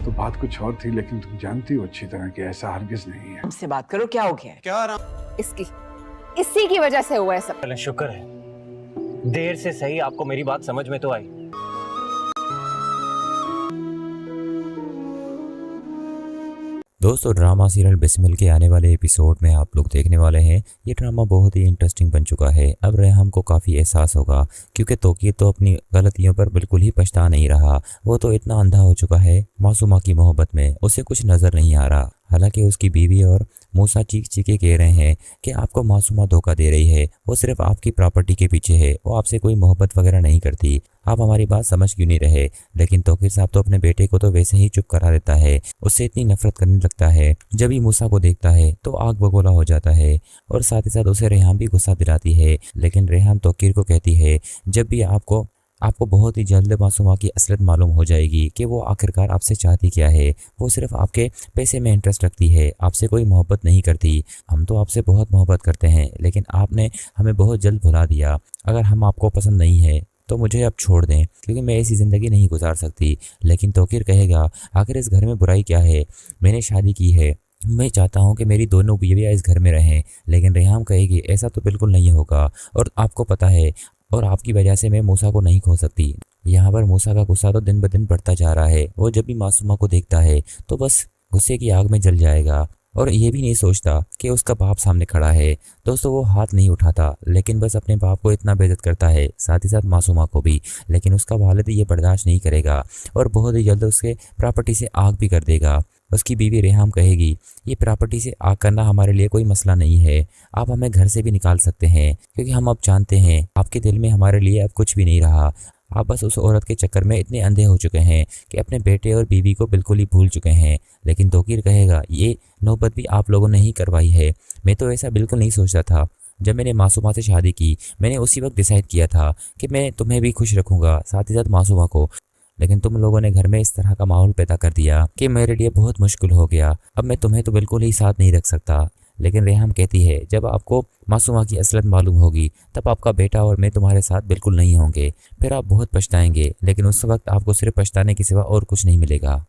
तो बात कुछ और थी, लेकिन तुम जानती हो अच्छी तरह कि ऐसा हरगिज नहीं है। हमसे बात करो, क्या हो गया है? क्या इसी की वजह से हुआ है सब। चलें, शुक्र है देर से सही आपको मेरी बात समझ में तो आई। दोस्तों, ड्रामा सीरियल बिस्मिल के आने वाले एपिसोड में आप लोग देखने वाले हैं। ये ड्रामा बहुत ही इंटरेस्टिंग बन चुका है। अब रेहाम को काफ़ी एहसास होगा, क्योंकि तौकीर तो अपनी गलतियों पर बिल्कुल ही पछता नहीं रहा। वो तो इतना अंधा हो चुका है मासूमा की मोहब्बत में, उसे कुछ नज़र नहीं आ रहा। हालांकि उसकी बीवी और मूसा चीख चीखे कह रहे हैं कि आपको मासूमा धोखा दे रही है, वो सिर्फ आपकी प्रॉपर्टी के पीछे है, वो आपसे कोई मोहब्बत वगैरह नहीं करती। आप हमारी बात समझ क्यों नहीं रहे? लेकिन तौकीर साहब तो अपने बेटे को तो वैसे ही चुप करा देता है, उससे इतनी नफरत करने लगता है। जब ही मूसा को देखता है तो आग बगोला हो जाता है, और साथ ही साथ उसे रेहाम भी गुस्सा दिलाती है। लेकिन रेहाम तौकीर को कहती है, जब भी आपको बहुत ही जल्द मासूमा की असलियत मालूम हो जाएगी कि वो आखिरकार आपसे चाहती क्या है। वो सिर्फ आपके पैसे में इंटरेस्ट रखती है, आपसे कोई मोहब्बत नहीं करती। हम तो आपसे बहुत मोहब्बत करते हैं, लेकिन आपने हमें बहुत जल्द भुला दिया। अगर हम आपको पसंद नहीं है तो मुझे अब छोड़ दें, क्योंकि मैं ऐसी ज़िंदगी नहीं गुजार सकती। लेकिन तौकीर कहेगा, आखिर इस घर में बुराई क्या है? मैंने शादी की है, मैं चाहता हूँ कि मेरी दोनों बीवियाँ इस घर में रहें। लेकिन रेहाम कहेगी, ऐसा तो बिल्कुल नहीं होगा, और आपको पता है, और आपकी वजह से मैं मूसा को नहीं खो सकती। यहाँ पर मूसा का गुस्सा तो दिन ब दिन बढ़ता जा रहा है। वो जब भी मासूमा को देखता है तो बस गुस्से की आग में जल जाएगा, और ये भी नहीं सोचता कि उसका बाप सामने खड़ा है। दोस्तों, वो हाथ नहीं उठाता, लेकिन बस अपने बाप को इतना बेइज्जत करता है, साथ ही साथ मासूमा को भी। लेकिन उसका वालिद ये बर्दाश्त नहीं करेगा, और बहुत ही जल्द उसके प्रॉपर्टी से आग भी कर देगा। उसकी बीवी रेहाम कहेगी, ये प्रॉपर्टी से आग करना हमारे लिए कोई मसला नहीं है, आप हमें घर से भी निकाल सकते हैं, क्योंकि हम अब जानते हैं आपके दिल में हमारे लिए अब कुछ भी नहीं रहा। आप बस उस औरत के चक्कर में इतने अंधे हो चुके हैं कि अपने बेटे और बीवी को बिल्कुल ही भूल चुके हैं। लेकिन तौकीर कहेगा, ये नौबत भी आप लोगों ने ही करवाई है। मैं तो ऐसा बिल्कुल नहीं सोचता था। जब मैंने मासूमा से शादी की, मैंने उसी वक्त डिसाइड किया था कि मैं तुम्हें भी खुश रखूंगा, साथ ही साथ मासूमा को। लेकिन तुम लोगों ने घर में इस तरह का माहौल पैदा कर दिया कि मेरे लिए बहुत मुश्किल हो गया। अब मैं तुम्हें तो बिल्कुल ही साथ नहीं रख सकता। लेकिन रेहाम कहती है, जब आपको मासूमा की असलियत मालूम होगी तब आपका बेटा और मैं तुम्हारे साथ बिल्कुल नहीं होंगे, फिर आप बहुत पछताएंगे। लेकिन उस वक्त आपको सिर्फ पछताने के सिवा और कुछ नहीं मिलेगा।